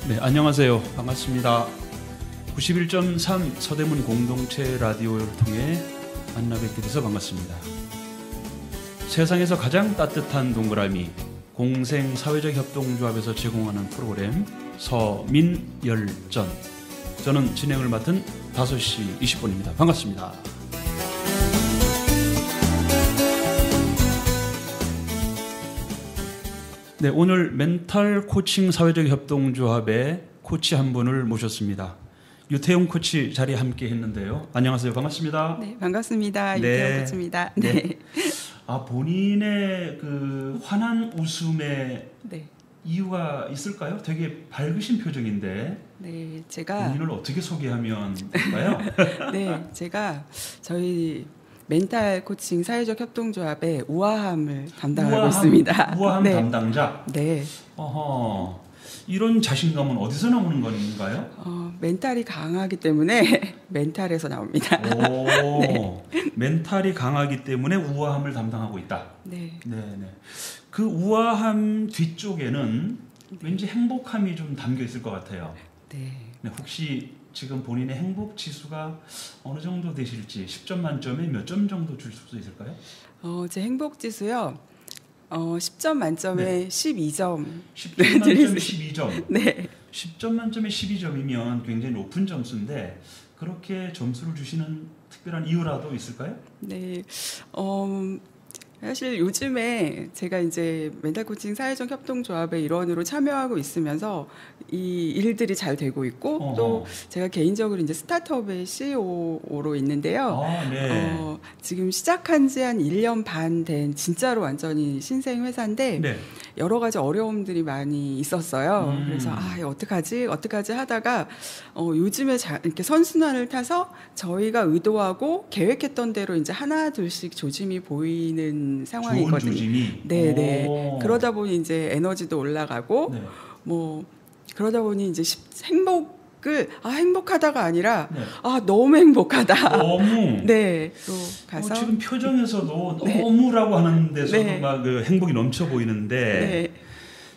네, 안녕하세요. 반갑습니다. 91.3 서대문 공동체 라디오를 통해 만나 뵙게 돼서 반갑습니다. 세상에서 가장 따뜻한 동그라미 공생사회적 협동조합에서 제공하는 프로그램 서민열전. 저는 진행을 맡은 5시 20분입니다. 반갑습니다. 네, 오늘 멘탈 코칭 사회적 협동조합의 코치 한 분을 모셨습니다. 유태용 코치 자리에 함께 했는데요. 안녕하세요. 반갑습니다. 네, 반갑습니다. 네. 유태용 코치입니다. 네. 네. 본인의 그 환한 웃음의 네. 이유가 있을까요? 되게 밝으신 표정인데. 네, 제가 본인을 어떻게 소개하면 될까요? 네, 제가 저희 멘탈 코칭 사회적 협동조합의 우아함을 담당하고 있습니다. 우아함 네. 담당자. 네. 어허. 이런 자신감은 어디서 나오는 건가요? 멘탈이 강하기 때문에 멘탈에서 나옵니다. 오, 네. 멘탈이 강하기 때문에 우아함을 담당하고 있다. 네. 네. 그 우아함 뒤쪽에는 왠지 행복함이 좀 담겨 있을 것 같아요. 네. 네, 혹시 지금 본인의 행복 지수가 어느 정도 되실지 10점 만점에 몇 점 정도 줄 수 있을까요? 제 행복 지수요. 10점 만점에 네. 12점. 10점 만점에 12점. 네. 10점 만점에 12점이면 굉장히 높은 점수인데 그렇게 점수를 주시는 특별한 이유라도 있을까요? 네. 사실 요즘에 제가 이제 멘탈 코칭 사회적 협동조합의 일원으로 참여하고 있으면서 이 일들이 잘 되고 있고 또 제가 개인적으로 이제 스타트업의 CEO로 있는데요. 네. 지금 시작한 지 한 1년 반 된 진짜로 완전히 신생 회사인데 네. 여러 가지 어려움들이 많이 있었어요. 그래서 어떡하지 하다가 요즘에 이렇게 선순환을 타서 저희가 의도하고 계획했던 대로 이제 하나 둘씩 조짐이 보이는 상황이거든요. 좋은 조짐이. 네. 그러다 보니 이제 에너지도 올라가고 네. 그러다 보니 이제 행복하다가 아니라 네. 너무 행복하다. 너무. 네. 또 가서 지금 표정에서도 네. 너무라고 하는 데서도 네. 막 그 행복이 넘쳐 보이는데. 네.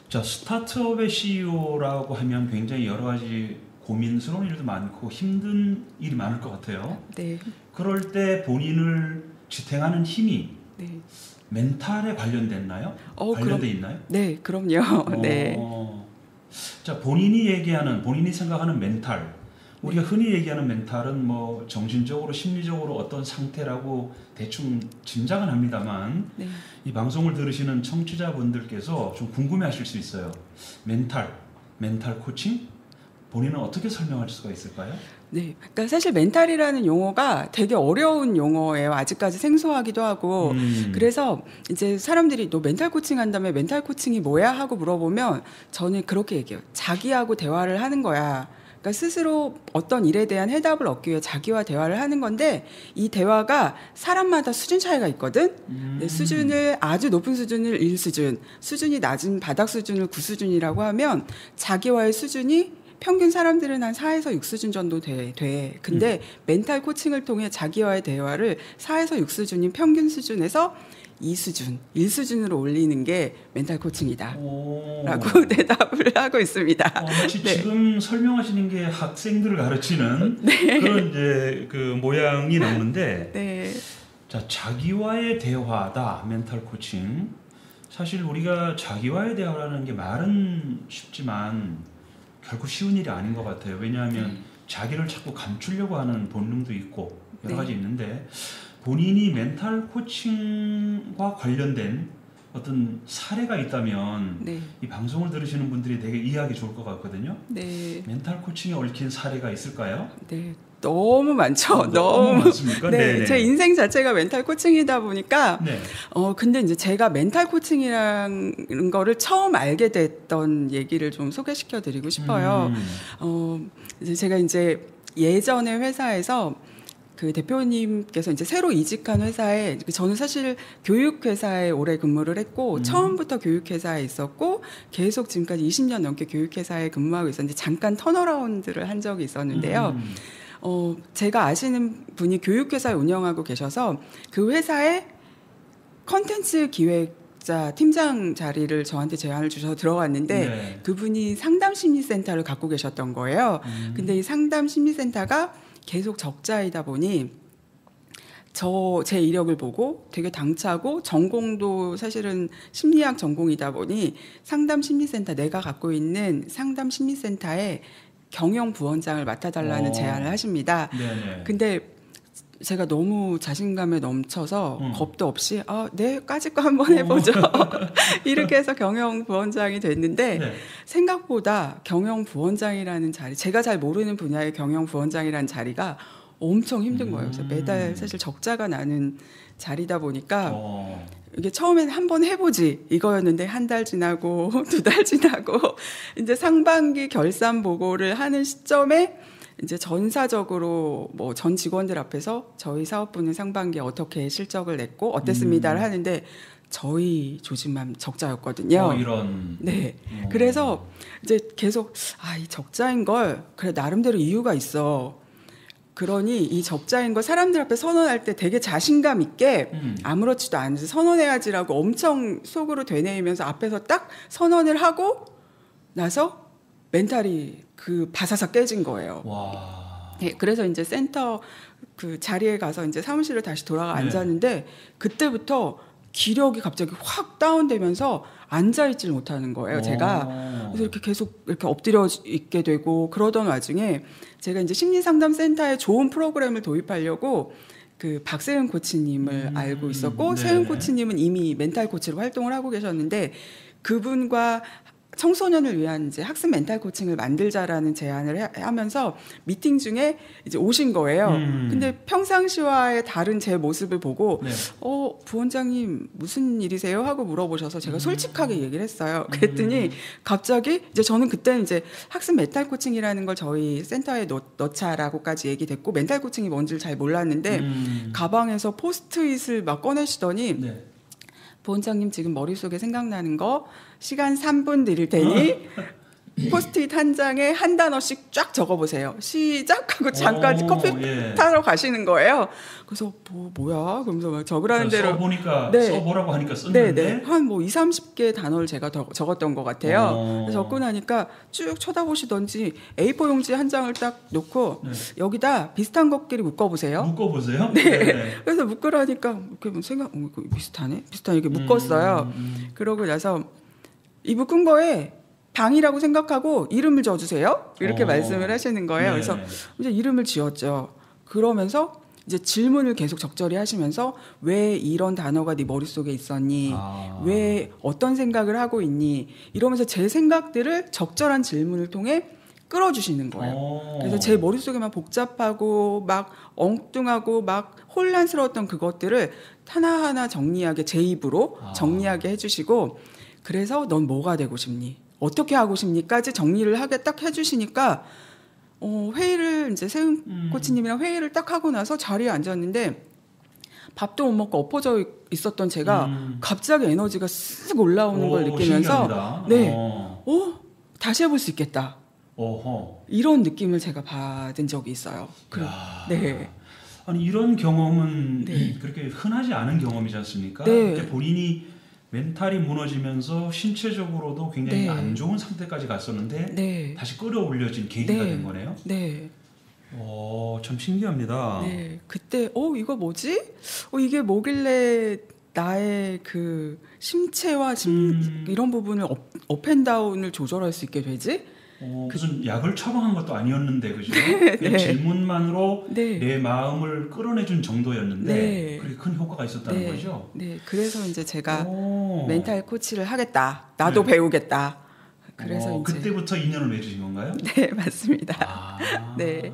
자, 스타트업의 CEO라고 하면 굉장히 여러 가지 고민스러운 일도 많고 힘든 일이 많을 것 같아요. 네. 그럴 때 본인을 지탱하는 힘이 네. 멘탈에 관련됐나요? 관련돼 있나요? 네, 그럼요. 네. 자, 본인이 생각하는 멘탈. 우리가 흔히 얘기하는 멘탈은 뭐 정신적으로, 심리적으로 어떤 상태라고 대충 짐작은 합니다만 네. 이 방송을 들으시는 청취자분들께서 좀 궁금해하실 수 있어요. 멘탈 코칭? 본인은 어떻게 설명할 수가 있을까요? 네, 그러니까 사실 멘탈이라는 용어가 되게 어려운 용어예요. 아직까지 생소하기도 하고. 그래서 이제 사람들이 너 멘탈 코칭 한다며 멘탈 코칭이 뭐야? 하고 물어보면 저는 그렇게 얘기해요. 자기하고 대화를 하는 거야. 그러니까 스스로 어떤 일에 대한 해답을 얻기 위해 자기와 대화를 하는 건데 이 대화가 사람마다 수준 차이가 있거든. 네, 수준을 아주 높은 수준을 1수준, 수준이 낮은 바닥 수준을 9수준이라고 하면 자기와의 수준이 평균 사람들은 한 4에서 6수준 정도 돼. 근데 멘탈 코칭을 통해 자기와의 대화를 4에서 6수준인 평균 수준에서 2수준, 1수준으로 올리는 게 멘탈 코칭이다. 라고 대답을 하고 있습니다. 마치 네. 지금 설명하시는 게 학생들을 가르치는 네. 그런 이제 그 모양이 나오는데 네. 자, 자기와의 대화다. 멘탈 코칭. 사실 우리가 자기와의 대화라는 게 말은 쉽지만 결코 쉬운 일이 아닌 것 같아요. 왜냐하면 자기를 자꾸 감추려고 하는 본능도 있고 여러 가지 있는데 본인이 멘탈 코칭과 관련된 어떤 사례가 있다면 네. 이 방송을 들으시는 분들이 되게 이해하기 좋을 것 같거든요. 네. 멘탈 코칭에 얽힌 사례가 있을까요? 네. 너무 많죠. 너무 많습니까? 네. 네네. 제 인생 자체가 멘탈 코칭이다 보니까 네. 근데 이제 제가 멘탈 코칭이라는 거를 처음 알게 됐던 얘기를 좀 소개시켜 드리고 싶어요. 이제 제가 이제 예전에 회사에서 그 대표님께서 이제 새로 이직한 회사에 저는 사실 교육회사에 오래 근무를 했고 처음부터 교육회사에 있었고 계속 지금까지 20년 넘게 교육회사에 근무하고 있었는데 잠깐 턴어라운드를 한 적이 있었는데요. 제가 아시는 분이 교육회사를 운영하고 계셔서 그 회사의 컨텐츠 기획 적자 팀장 자리를 저한테 제안을 주셔서 들어갔는데 네. 그분이 상담 심리센터를 갖고 계셨던 거예요. 근데 이 상담 심리센터가 계속 적자이다 보니 제 이력을 보고 되게 당차고 전공도 사실은 심리학 전공이다 보니 상담 심리센터 내가 갖고 있는 상담 심리센터에 경영 부원장을 맡아달라는 제안을 하십니다. 네네. 근데 제가 너무 자신감에 넘쳐서 겁도 없이 네, 까짓 거 한번 해보죠. 이렇게 해서 경영 부원장이 됐는데 네. 생각보다 경영 부원장이라는 자리, 제가 잘 모르는 분야의 경영 부원장이라는 자리가 엄청 힘든 거예요. 그래서 매달 사실 적자가 나는 자리다 보니까 이게 처음에는 한번 해보지 이거였는데 한 달 지나고 2달 지나고 이제 상반기 결산 보고를 하는 시점에 이제 전사적으로 뭐 전 직원들 앞에서 저희 사업부는 상반기에 어떻게 실적을 냈고 어땠습니다를 하는데 저희 조직만 적자였거든요. 이런. 네. 그래서 이제 계속 이 적자인 걸 그래 나름대로 이유가 있어. 그러니 이 적자인 걸 사람들 앞에 선언할 때 되게 자신감 있게 아무렇지도 않은지 선언해야지라고 엄청 속으로 되뇌이면서 앞에서 딱 선언을 하고 나서 멘탈이 바사삭 깨진 거예요. 와. 네, 그래서 이제 센터 그 자리에 가서 이제 사무실로 다시 돌아가 앉았는데 그때부터 기력이 갑자기 확 다운되면서 앉아있질 못하는 거예요, 제가. 그래서 이렇게 계속 이렇게 엎드려 있게 되고 그러던 와중에 제가 이제 심리상담센터에 좋은 프로그램을 도입하려고 그 박세은 코치님을 알고 있었고, 네. 세은 코치님은 이미 멘탈 코치로 활동을 하고 계셨는데 그분과 청소년을 위한 이제 학습 멘탈 코칭을 만들자라는 제안을 하면서 미팅 중에 이제 오신 거예요. 근데 평상시와의 다른 제 모습을 보고 네. 부원장님 무슨 일이세요? 하고 물어보셔서 제가 솔직하게 얘기를 했어요. 그랬더니 갑자기 이제 저는 그때는 이제 학습 멘탈 코칭이라는 걸 저희 센터에 넣자라고까지 얘기됐고 멘탈 코칭이 뭔지를 잘 몰랐는데 가방에서 포스트잇을 막 꺼내시더니 네. 부원장님 지금 머릿속에 생각나는 거 시간 3분 드릴 테니 포스트잇 한 장에 한 단어씩 쫙 적어보세요. 시작하고 잠깐 커피 타러 가시는 거예요. 그래서 뭐야? 그러면서 막 적으라는 대로 써보니까 네. 써보라고 하니까 썼는데 한 2-30개 단어를 제가 적었던 것 같아요. 그래서 적고 나니까 쭉 쳐다보시던지 A4 용지 한 장을 딱 놓고 여기다 비슷한 것끼리 묶어보세요. 묶어보세요? 네. 그래서 묶으라니까 이렇게 생각 이거 비슷하네? 비슷하게 이렇게 묶었어요. 그러고 나서 이 묶은 거에 방이라고 생각하고 이름을 지어주세요. 이렇게 말씀을 하시는 거예요. 그래서 이제 이름을 지었죠. 그러면서 이제 질문을 계속 적절히 하시면서 왜 이런 단어가 네 머릿속에 있었니? 왜 어떤 생각을 하고 있니? 이러면서 제 생각들을 적절한 질문을 통해 끌어주시는 거예요. 그래서 제 머릿속에 막 복잡하고 막 엉뚱하고 막 혼란스러웠던 그것들을 하나하나 정리하게 제 입으로 정리하게 해주시고 그래서 넌 뭐가 되고 싶니? 어떻게 하고 싶니까지 정리를 하게 딱 해주시니까 회의를 이제 세은 코치님이랑 회의를 딱 하고 나서 자리에 앉았는데 밥도 못 먹고 엎어져 있었던 제가 갑자기 에너지가 쓱 올라오는 걸 느끼면서 신기합니다. 다시 해볼 수 있겠다. 이런 느낌을 제가 받은 적이 있어요. 네. 아니 이런 경험은 그렇게 흔하지 않은 경험이지 않습니까? 네. 그때 본인이 멘탈이 무너지면서 신체적으로도 굉장히 안 좋은 상태까지 갔었는데 다시 끌어올려진 계기가 된 거네요. 네. 참 신기합니다. 네. 그때 이거 뭐지? 이게 뭐길래 나의 그 심체와 이런 부분을 업앤다운을 조절할 수 있게 되지? 무슨 약을 처방한 것도 아니었는데 그죠? 그냥 질문만으로 내 마음을 끌어내준 정도였는데 그렇게 큰 효과가 있었다는 거죠? 네, 그래서 이제 제가 멘탈 코치를 하겠다. 나도 배우겠다. 그래서 이제 그때부터 인연을 맺으신 건가요? 네, 맞습니다. 네.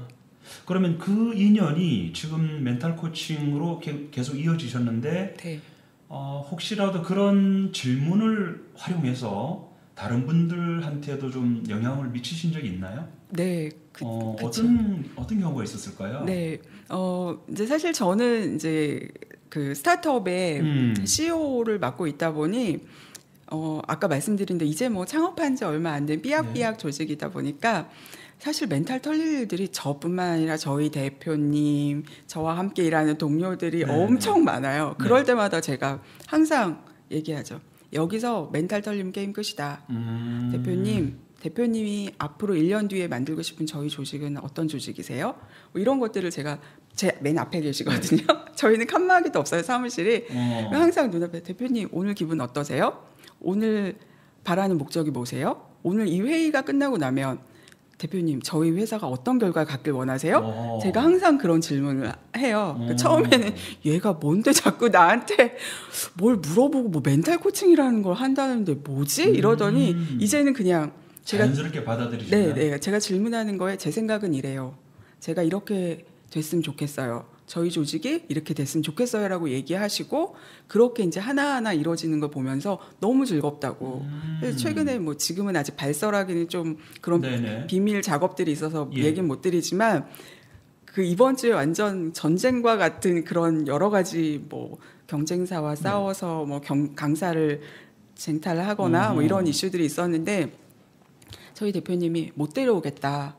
그러면 그 인연이 지금 멘탈 코칭으로 계속 이어지셨는데 혹시라도 그런 질문을 활용해서 다른 분들한테도 좀 영향을 미치신 적이 있나요? 네, 어떤 경우가 있었을까요? 네, 이제 사실 저는 이제 그 스타트업의 CEO를 맡고 있다 보니 아까 말씀드린 데 이제 뭐 창업한 지 얼마 안 된 삐약삐약 조직이다 보니까 사실 멘탈 털릴 일들이 저뿐만 아니라 저희 대표님, 저와 함께 일하는 동료들이 엄청 많아요. 그럴 때마다 제가 항상 얘기하죠. 여기서 멘탈 털리면 게임 끝이다. 대표님이 앞으로 1년 뒤에 만들고 싶은 저희 조직은 어떤 조직이세요? 뭐 이런 것들을 제가 제 맨 앞에 계시거든요. 저희는 칸막이도 없어요, 사무실이. 항상 눈앞에 대표님 오늘 기분 어떠세요? 오늘 바라는 목적이 뭐세요? 오늘 이 회의가 끝나고 나면 대표님 저희 회사가 어떤 결과를 갖길 원하세요? 제가 항상 그런 질문을 해요. 처음에는 얘가 뭔데 자꾸 나한테 뭘 물어보고 뭐 멘탈 코칭이라는 걸 한다는데 뭐지? 이러더니 이제는 그냥 제가 자연스럽게 받아들이시나요? 네, 제가 질문하는 거에 제 생각은 이래요. 제가 이렇게 됐으면 좋겠어요. 저희 조직이 이렇게 됐으면 좋겠어요라고 얘기하시고 그렇게 이제 하나하나 이루어지는 걸 보면서 너무 즐겁다고. 그래서 최근에 뭐 지금은 아직 발설하기는 좀 그런 네네. 비밀 작업들이 있어서 얘기는 못 드리지만 그 이번 주에 완전 전쟁과 같은 그런 여러 가지 뭐 경쟁사와 싸워서 뭐 강사를 쟁탈을 하거나 뭐 이런 이슈들이 있었는데 저희 대표님이 못 데려오겠다.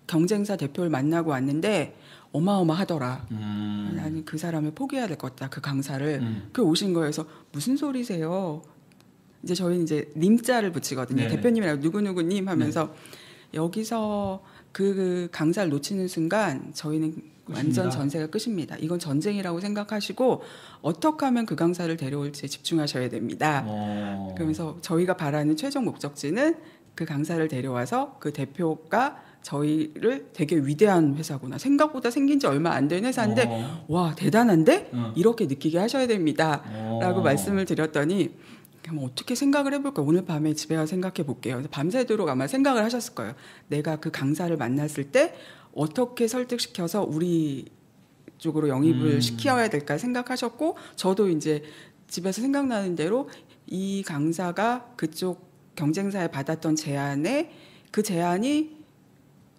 경쟁사 대표를 만나고 왔는데 어마어마하더라. 나는 그 사람을 포기해야 될 것 같다. 그 강사를. 그 오신 거에서 무슨 소리세요? 이제 저희는 이제 님자를 붙이거든요. 네네. 대표님이라고 누구누구님 하면서 여기서 그 강사를 놓치는 순간 저희는 완전 전세가 끝입니다. 이건 전쟁이라고 생각하시고 어떻게 하면 그 강사를 데려올지 집중하셔야 됩니다. 그러면서 저희가 바라는 최종 목적지는 그 강사를 데려와서 그 대표가 저희를 되게 위대한 회사구나. 생각보다 생긴 지 얼마 안 된 회사인데 와 대단한데? 이렇게 느끼게 하셔야 됩니다. 라고 말씀을 드렸더니 그럼 어떻게 생각을 해볼까요? 오늘 밤에 집에 가서 생각해 볼게요. 밤새도록 아마 생각을 하셨을 거예요. 내가 그 강사를 만났을 때 어떻게 설득시켜서 우리 쪽으로 영입을 시켜야 될까 생각하셨고 저도 이제 집에서 생각나는 대로 이 강사가 그쪽 경쟁사에 받았던 제안에 그 제안이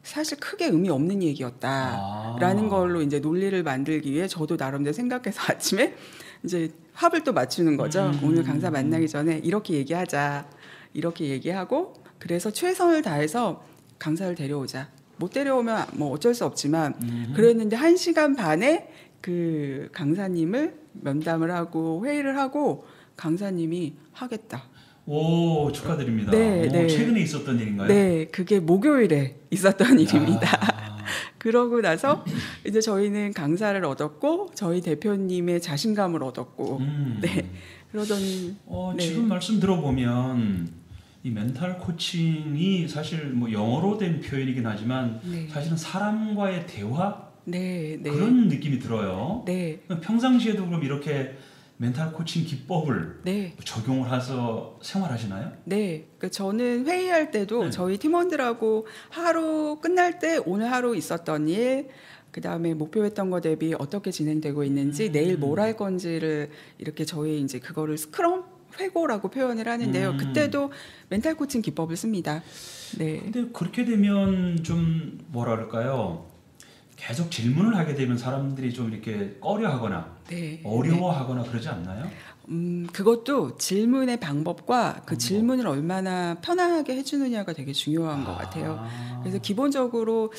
사실 크게 의미 없는 얘기였다라는 걸로 이제 논리를 만들기 위해 저도 나름대로 생각해서 아침에 이제 합을 또 맞추는 거죠. 오늘 강사 만나기 전에 이렇게 얘기하자. 이렇게 얘기하고 그래서 최선을 다해서 강사를 데려오자. 못 데려오면 뭐 어쩔 수 없지만 그랬는데 1시간 반에 그 강사님을 면담을 하고 회의를 하고 강사님이 하겠다. 오, 축하드립니다. 네, 네. 최근에 있었던 일인가요? 네, 그게 목요일에 있었던 일입니다. 그러고 나서 이제 저희는 강사를 얻었고 저희 대표님의 자신감을 얻었고 네. 그러더니 네. 지금 말씀 들어보면 이 멘탈 코칭이 사실 뭐 영어로 된 표현이긴 하지만 네. 사실은 사람과의 대화 네, 네. 그런 느낌이 들어요. 네. 평상시에도 그럼 이렇게 멘탈 코칭 기법을 네. 적용을 해서 생활하시나요? 네. 그러니까 저는 회의할 때도 네. 저희 팀원들하고 하루 끝날 때 오늘 하루 있었던 일, 그다음에 목표했던 거 대비 어떻게 진행되고 있는지, 내일 뭘 할 건지를 이렇게 저희 이제 그거를 스크럼 회고라고 표현을 하는데요. 그때도 멘탈 코칭 기법을 씁니다. 네. 근데 그렇게 되면 좀 뭐라 그럴까요? 계속 질문을 하게 되면 사람들이 좀 이렇게 꺼려하거나 네. 어려워하거나 그러지 않나요? 그것도 질문의 방법과 그 질문을 얼마나 편하게 해주느냐가 되게 중요한 것 같아요. 그래서 기본적으로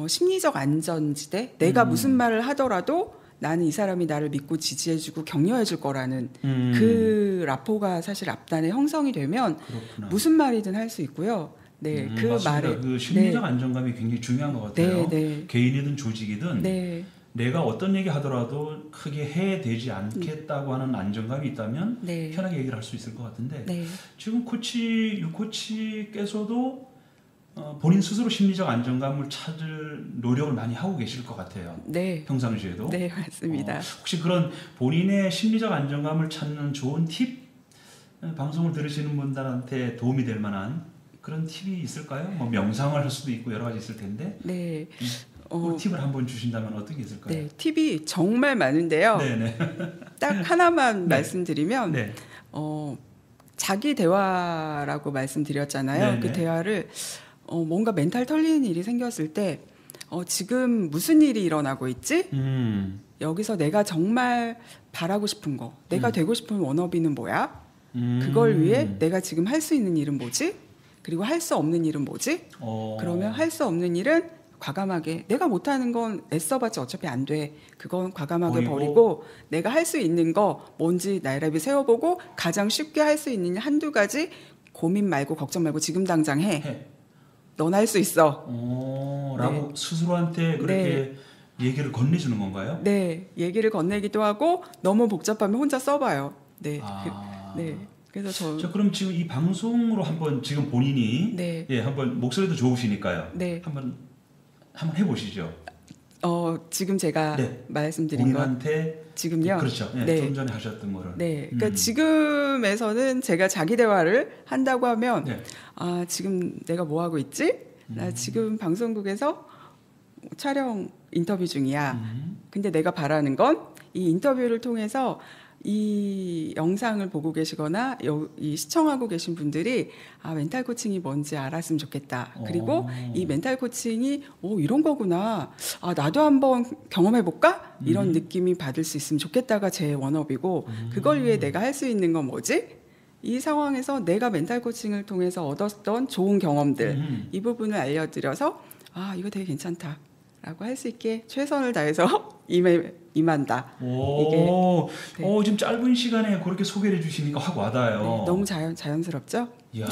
심리적 안전지대, 내가 무슨 말을 하더라도 나는 이 사람이 나를 믿고 지지해주고 격려해줄 거라는 그 라포가 사실 앞단에 형성이 되면 그렇구나. 무슨 말이든 할 수 있고요. 네, 그 맞습니다. 말에 그 심리적 네. 안정감이 굉장히 중요한 것 같아요. 네, 네. 개인이든 조직이든 네. 내가 어떤 얘기 하더라도 크게 해되지 않겠다고 하는 안정감이 있다면 네. 편하게 얘기를 할 수 있을 것 같은데 네. 지금 유코치께서도 본인 스스로 심리적 안정감을 찾을 노력을 많이 하고 계실 것 같아요. 네. 평상시에도. 네, 맞습니다. 혹시 그런 본인의 심리적 안정감을 찾는 좋은 팁 방송을 들으시는 분들한테 도움이 될 만한 그런 팁이 있을까요? 뭐 명상을 할 수도 있고 여러 가지 있을 텐데. 네. 그 팁을 한번 주신다면 어떤 게 있을까요? 네, 팁이 정말 많은데요. 네네. 딱 하나만 네. 말씀드리면 네. 자기 대화라고 말씀드렸잖아요. 네네. 그 대화를 뭔가 멘탈 털리는 일이 생겼을 때 지금 무슨 일이 일어나고 있지? 여기서 내가 정말 바라고 싶은 거, 내가 되고 싶은 워너비는 뭐야? 그걸 위해 내가 지금 할 수 있는 일은 뭐지? 그리고 할 수 없는 일은 뭐지? 그러면 할 수 없는 일은 과감하게 내가 못하는 건 애써봤자 어차피 안 돼. 그건 과감하게 버리고. 버리고 내가 할 수 있는 거 뭔지 나이라비 세워보고 가장 쉽게 할 수 있는 한두 가지 고민 말고 걱정 말고 지금 당장 해. 넌 할 수 있어. 라고 스스로한테 그렇게 얘기를 건네주는 건가요? 네, 얘기를 건네기도 하고 너무 복잡하면 혼자 써봐요. 네, 네. 그래서 자, 그럼 지금 이 방송으로 한번 지금 본인이 네. 예, 한번 목소리도 좋으시니까요. 네. 한번 해보시죠. 지금 제가 네. 말씀드린 건 본인한테 지금요. 그렇죠. 네, 네. 좀 전에 하셨던 거를. 네, 그러니까 지금에서는 제가 자기 대화를 한다고 하면 네. 아 지금 내가 뭐 하고 있지? 나 지금 방송국에서 촬영 인터뷰 중이야. 근데 내가 바라는 건 이 인터뷰를 통해서 이 영상을 보고 계시거나 이 시청하고 계신 분들이 아 멘탈 코칭이 뭔지 알았으면 좋겠다. 그리고 이 멘탈 코칭이 이런 거구나. 아 나도 한번 경험해 볼까? 이런 느낌이 받을 수 있으면 좋겠다가 제 원업이고 그걸 위해 내가 할 수 있는 건 뭐지? 이 상황에서 내가 멘탈 코칭을 통해서 얻었던 좋은 경험들 이 부분을 알려드려서 아 이거 되게 괜찮다라고 할 수 있게 최선을 다해서 임한다. 이게 지금 짧은 시간에 그렇게 소개를 해주시니까 확 와닿아요. 네, 너무 자연스럽죠? 이야,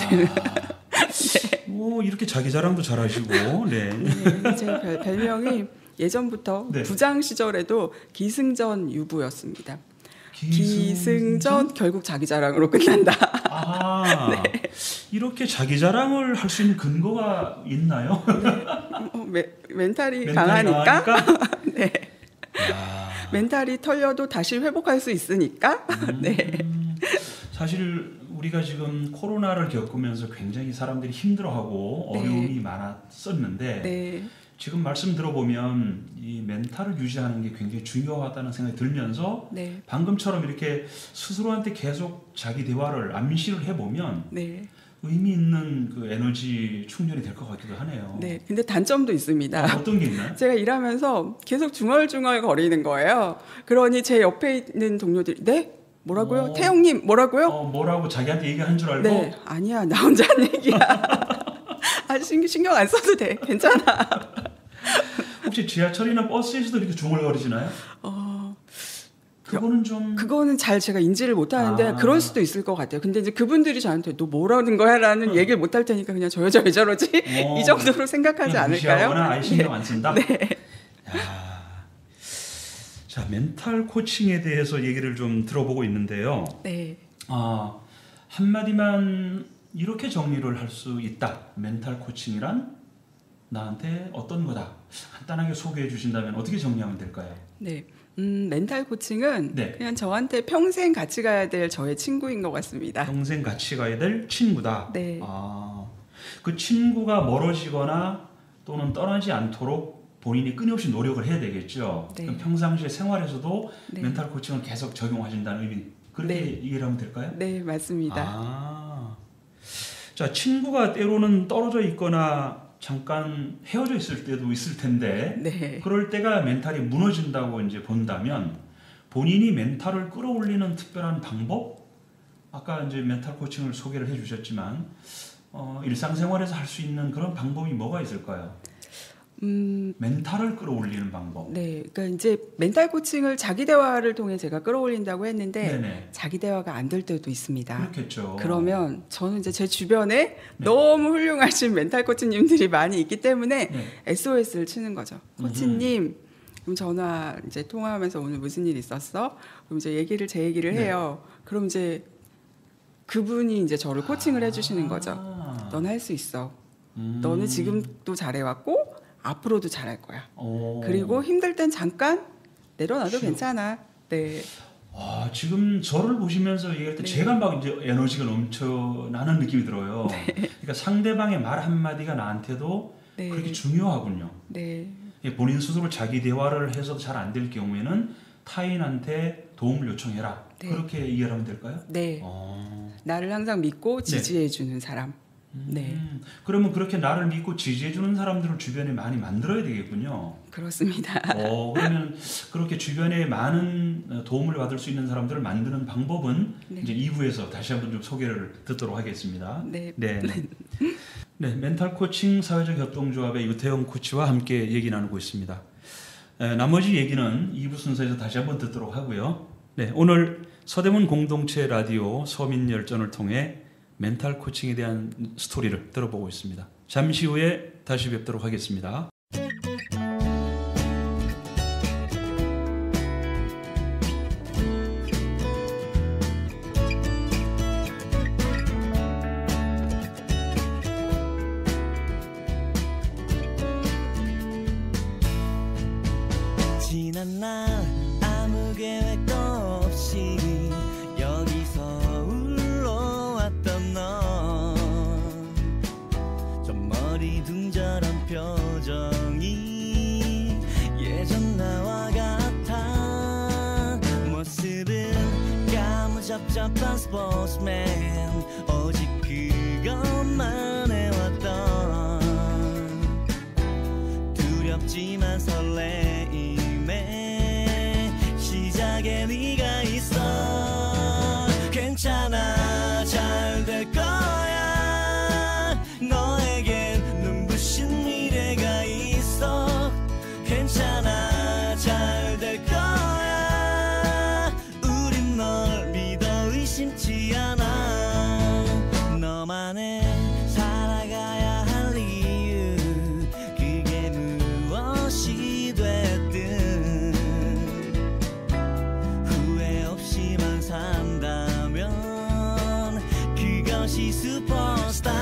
이렇게 자기 자랑도 잘하시고, 네. 네, 제 별명이 예전부터 네. 부장 시절에도 기승전 유부였습니다. 기승전 결국 자기 자랑으로 끝난다. 네. 이렇게 자기 자랑을 할 수 있는 근거가 있나요? 멘탈이 강하니까. 네. 야. 멘탈이 털려도 다시 회복할 수 있으니까. 네. 사실 우리가 지금 코로나를 겪으면서 굉장히 사람들이 힘들어하고 어려움이 많았었는데 네. 지금 말씀 들어보면 이 멘탈을 유지하는 게 굉장히 중요하다는 생각이 들면서 네. 방금처럼 이렇게 스스로한테 계속 자기 대화를 암시를 해보면 네. 의미 있는 그 에너지 충전이 될 것 같기도 하네요. 네. 근데 단점도 있습니다. 어떤 게 있나요? 제가 일하면서 계속 중얼중얼 거리는 거예요. 그러니 제 옆에 있는 동료들이 네? 뭐라고요? 태영님 뭐라고요? 뭐라고 자기한테 얘기하는 줄 알고? 네. 아니야. 나 혼자 하는 얘기야. 아, 신경 안 써도 돼. 괜찮아. 혹시 지하철이나 버스에서도 이렇게 중얼거리시나요? 그거는 좀 그거는 잘 제가 인지를 못 하는데 그럴 수도 있을 것 같아요. 근데 이제 그분들이 저한테 너 뭐라는 거야라는 얘기를 못 할 테니까 그냥 저 여자 왜 저러지? 이 정도로 생각하지 않을까요? 무시하거나 아예 신경 안 쓴다. 네. 자, 멘탈 코칭에 대해서 얘기를 좀 들어보고 있는데요. 네. 한마디만 이렇게 정리를 할 수 있다. 멘탈 코칭이란 나한테 어떤 거다. 간단하게 소개해 주신다면 어떻게 정리하면 될까요? 네. 멘탈 코칭은 네. 그냥 저한테 평생 같이 가야 될 저의 친구인 것 같습니다. 평생 같이 가야 될 친구다. 네. 그 친구가 멀어지거나 또는 떠나지 않도록 본인이 끊임없이 노력을 해야 되겠죠. 네. 그럼 평상시에 생활에서도 네. 멘탈 코칭을 계속 적용하신다는 의미 그렇게 네. 이해를 하면 될까요? 네, 맞습니다. 자, 친구가 때로는 떨어져 있거나 잠깐 헤어져 있을 때도 있을 텐데 네. 그럴 때가 멘탈이 무너진다고 이제 본다면 본인이 멘탈을 끌어올리는 특별한 방법? 아까 이제 멘탈 코칭을 소개를 해주셨지만 일상생활에서 할 수 있는 그런 방법이 뭐가 있을까요? 멘탈을 끌어올리는 방법. 네, 그러니까 이제 멘탈 코칭을 자기 대화를 통해 제가 끌어올린다고 했는데 네네. 자기 대화가 안 될 때도 있습니다. 그렇겠죠. 그러면 저는 이제 제 주변에 너무 훌륭하신 멘탈 코치님들이 많이 있기 때문에 SOS를 치는 거죠. 코치님, 그럼 전화 이제 통화하면서 오늘 무슨 일 있었어? 그럼 이제 제 얘기를 해요. 그럼 이제 그분이 이제 저를 코칭을 해주시는 거죠. 넌 할 수 있어. 너는 지금도 잘해왔고 앞으로도 잘할 거야. 그리고 힘들 땐 잠깐 내려놔도 괜찮아. 네. 지금 저를 보시면서 얘기할 때 제가 막 이제 에너지가 넘쳐나는 느낌이 들어요. 그러니까 상대방의 말 한마디가 나한테도 그렇게 중요하군요. 네. 본인 스스로 자기 대화를 해서도 잘 안 될 경우에는 타인한테 도움을 요청해라. 그렇게 이해를 하면 될까요? 네. 나를 항상 믿고 지지해주는 사람. 네. 그러면 그렇게 나를 믿고 지지해주는 사람들을 주변에 많이 만들어야 되겠군요. 그렇습니다. 그러면 그렇게 주변에 많은 도움을 받을 수 있는 사람들을 만드는 방법은 이제 2부에서 다시 한번 좀 소개를 듣도록 하겠습니다. 네. 네, 멘탈 코칭 사회적 협동조합의 유태영 코치와 함께 얘기 나누고 있습니다. 나머지 얘기는 2부 순서에서 다시 한번 듣도록 하고요. 네, 오늘 서대문 공동체 라디오 서민열전을 통해 멘탈 코칭에 대한 스토리를 들어보고 있습니다. 잠시 후에 다시 뵙도록 하겠습니다. 지난 날 아무 계획도 없이 여기서 울러왔던 너, 좀 머리둥절한 표정이 예전 나와 같아. 모습은 까무잡잡한 스포츠맨, 오직 그것만 해왔던 두렵지만 설레임에 시작에 네가 있어. 괜찮아, 잘 될 거야. 너에겐 눈부신 미래가 있어. 괜찮아, 잘 될 거야. 우린 널 믿어 의심치 않아. 너만의 살아가야 할 이유, 그게 무엇이 됐든 후회 없이만 산다면 그것이 슈퍼스타.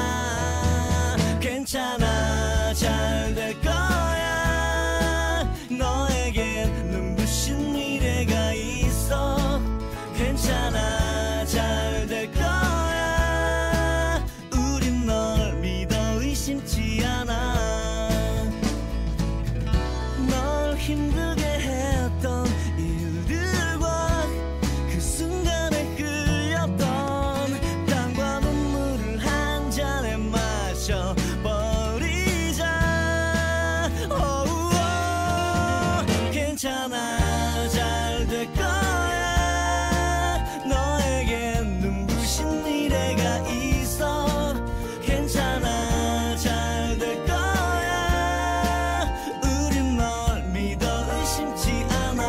괜찮아, 잘 될 거야. 너에겐 눈부신 미래가 있어. 괜찮아, 잘 될 거야. 우린 널 믿어 의심치 않아. 널 힘들게 했던 일들과 그 순간에 흘렸던 땀과 눈물을 한 잔에 마셔버리자. 괜찮아, 잘 될 거야. 너에겐 눈부신 미래가 있어. 괜찮아, 잘 될 거야. 우린 널 믿어 의심치 않아.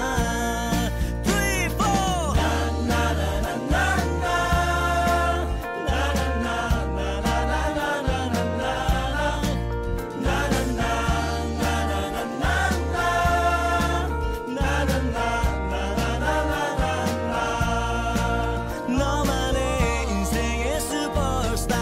3, 4 너만의 인생의 슈퍼스타.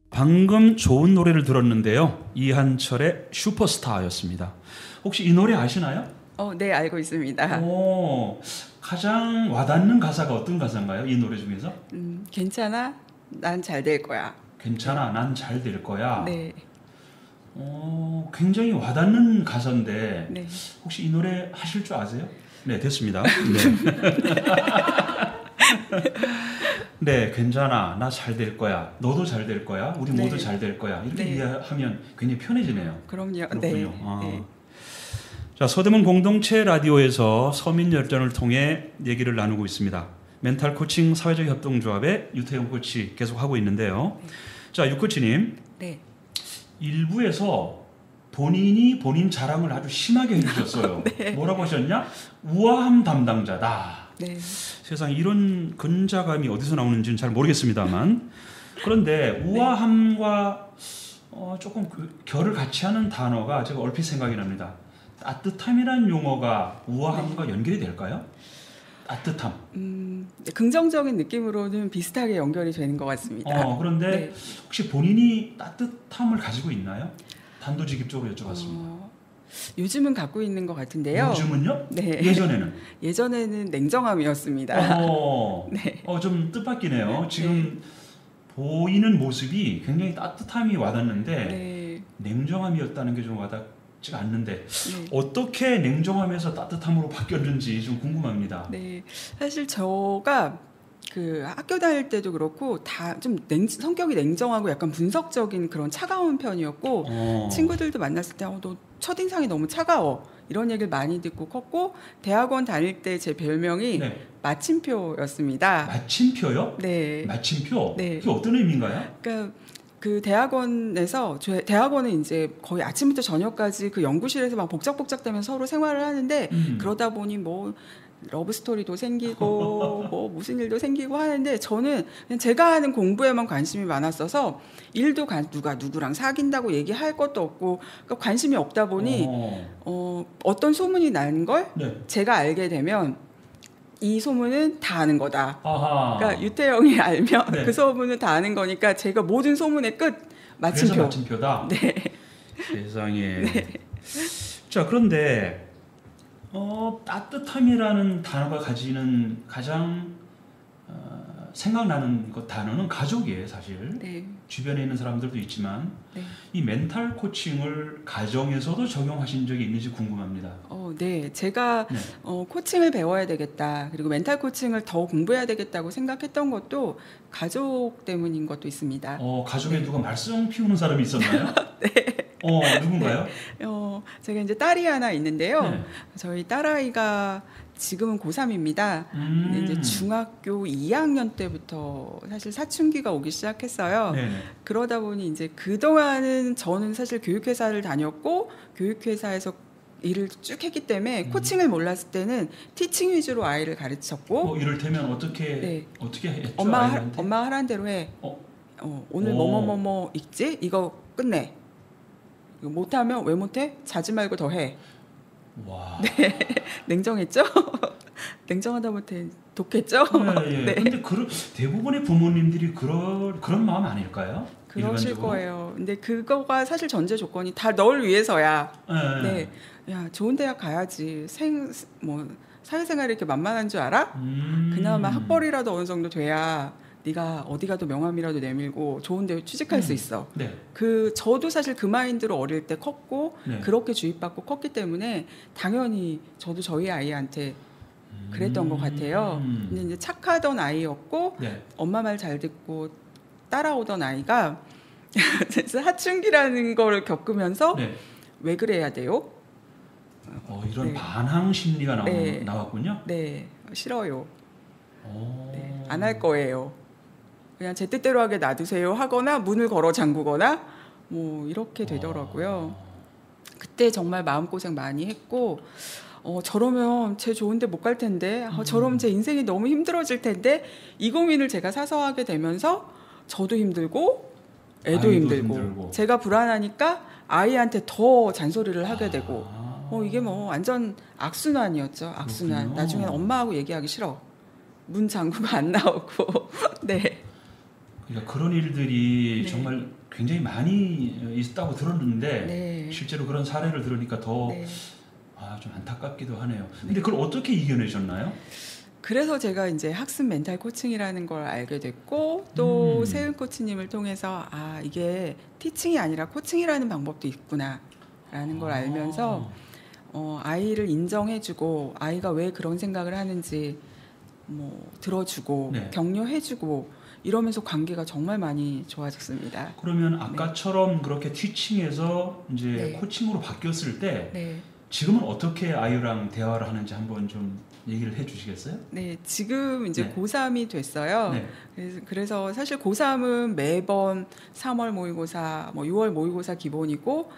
방금 좋은 노래를 들었는데요. 이한철의 슈퍼스타였습니다. 혹시 이 노래 아시나요? 네, 알고 있습니다. 가장 와닿는 가사가 어떤 가사인가요? 이 노래 중에서? 괜찮아, 난 잘 될 거야. 괜찮아, 난 잘 될 거야. 네, 굉장히 와닿는 가사인데 네. 혹시 이 노래 하실 줄 아세요? 네, 됐습니다. 네. 네, 괜찮아, 나 잘 될 거야. 너도 잘 될 거야. 우리 네. 모두 잘 될 거야. 이렇게 네. 이해하면 굉장히 편해지네요. 그럼요. 그렇군요. 네. 네. 자, 서대문 공동체 라디오에서 서민열전을 통해 얘기를 나누고 있습니다. 멘탈 코칭 사회적 협동조합의 유태영 코치 계속 하고 있는데요. 네. 자, 유 코치님, 네. 일부에서 본인 자랑을 아주 심하게 해주셨어요. 네. 뭐라고 하셨냐? 우아함 담당자다. 네. 세상에 이런 근자감이 어디서 나오는지는 잘 모르겠습니다만, 그런데 우아함과 조금 결을 같이 하는 단어가 제가 얼핏 생각이 납니다. 따뜻함이라는 용어가 우아함과 연결이 될까요? 따뜻함. 긍정적인 느낌으로는 비슷하게 연결이 되는 것 같습니다. 그런데 네. 혹시 본인이 따뜻함을 가지고 있나요? 단도직입적으로 여쭤봤습니다. 요즘은 갖고 있는 것 같은데요. 요즘은요? 네. 예전에는 냉정함이었습니다. 네. 좀 뜻밖이네요. 지금 보이는 모습이 굉장히 따뜻함이 와닿는데 네. 냉정함이었다는 게 좀 않는데 네. 어떻게 냉정함에서 따뜻함으로 바뀌었는지 좀 궁금합니다. 네, 사실 저가 그 학교 다닐 때도 그렇고 다 좀 성격이 냉정하고 약간 분석적인 그런 차가운 편이었고 친구들도 만났을 때 너 첫인상이 너무 차가워 이런 얘기를 많이 듣고 컸고 대학원 다닐 때 제 별명이 네. 마침표였습니다. 마침표요? 네. 마침표? 네. 그게 어떤 의미인가요? 그러니까 그 대학원에서 대학원은 이제 거의 아침부터 저녁까지 그 연구실에서 막 복작복작대면서 서로 생활을 하는데 그러다 보니 뭐 러브 스토리도 생기고 뭐 무슨 일도 생기고 하는데 저는 그냥 제가 하는 공부에만 관심이 많았어서 일도 누가 누구랑 사귄다고 얘기할 것도 없고 그러니까 관심이 없다 보니 어떤 소문이 나는 걸 네. 제가 알게 되면 이 소문은 다 아는 거다. 아하. 그러니까 유태영이 알면 네. 그 소문은 다 아는 거니까 제가 모든 소문의 끝 마침표. 그래서 마침표다. 네. 세상에. 자, 그런데 따뜻함이라는 단어가 가지는 가장 생각나는 단어는 가족이에요, 사실. 네. 주변에 있는 사람들도 있지만 네. 이 멘탈 코칭을 가정에서도 적용하신 적이 있는지 궁금합니다. 네. 제가 네. 코칭을 배워야 되겠다. 그리고 멘탈 코칭을 더 공부해야 되겠다고 생각했던 것도 가족 때문인 것도 있습니다. 가족에 누가 말썽 피우는 사람이 있었나요? 네. 누군가요? 제가 이제 딸이 하나 있는데요. 네. 저희 딸아이가 지금은 고3입니다. 근데 이제 중학교 2학년 때부터 사실 사춘기가 오기 시작했어요. 네네. 그러다 보니 이제 그동안은 저는 사실 교육회사를 다녔고 교육회사에서 일을 쭉 했기 때문에 코칭을 몰랐을 때는 티칭 위주로 아이를 가르쳤고 이를테면 어떻게 네. 했죠? 엄마 하라는 대로 해. 오늘 뭐뭐뭐뭐 읽지? 이거 끝내. 이거 못하면 왜 못해? 자지 말고 더 해. 와. 네. 냉정했죠? 냉정하다 못해 독했죠? 네. 근데 대부분의 부모님들이 그런 마음 아닐까요? 그러실 일반적으로? 거예요. 근데 그거가 사실 전제 조건이 다 널 위해서야. 네. 야, 좋은 대학 가야지. 사회생활이 이렇게 만만한 줄 알아? 그나마 학벌이라도 어느 정도 돼야 네가 어디 가도 명함이라도 내밀고 좋은 데 취직할 수 있어. 네. 저도 사실 그 마인드로 어릴 때 컸고 네. 그렇게 주입받고 컸기 때문에 당연히 저도 저희 아이한테 그랬던 것 같아요. 근데 이제 착하던 아이였고 네. 엄마 말 잘 듣고 따라오던 아이가 사춘기라는 걸 겪으면서 네. 왜 그래야 돼요? 이런 네. 반항 심리가 네. 나왔군요. 네, 싫어요. 오. 네, 안 할 거예요. 그냥 제 뜻대로 하게 놔두세요 하거나 문을 걸어 잠그거나 뭐 이렇게 되더라고요. 그때 정말 마음고생 많이 했고 저러면 쟤 좋은데 못 갈 텐데 저러면 제 인생이 너무 힘들어질 텐데 이 고민을 제가 사서 하게 되면서 저도 힘들고 애도 힘들고 제가 불안하니까 아이한테 더 잔소리를 하게 되고 이게 뭐 완전 악순환이었죠. 악순환. 그렇군요. 나중엔 엄마하고 얘기하기 싫어. 문 잠그고 안 나오고. 네. 그러니까 그런 일들이 네. 정말 굉장히 많이 있다고 들었는데 네. 실제로 그런 사례를 들으니까 더 네. 좀 안타깝기도 하네요. 근데 그걸 어떻게 이겨내셨나요? 그래서 제가 이제 학습 멘탈 코칭이라는 걸 알게 됐고 또 세은 코치님을 통해서 이게 티칭이 아니라 코칭이라는 방법도 있구나라는 걸 알면서 아이를 인정해주고 아이가 왜 그런 생각을 하는지 뭐 들어주고 네. 격려해주고 이러면서 관계가 정말 많이 좋아졌습니다. 그러면 아까처럼 그렇게 티칭에서 이제 네. 코칭으로 바뀌었을 때 네. 지금은 어떻게 아이랑 대화를 하는지 한번 좀 얘기를 해주시겠어요? 네, 지금 이제 네. 고3이 됐어요. 네. 그래서 사실 고3은 매번 3월 모의고사, 6월 모의고사 기본이고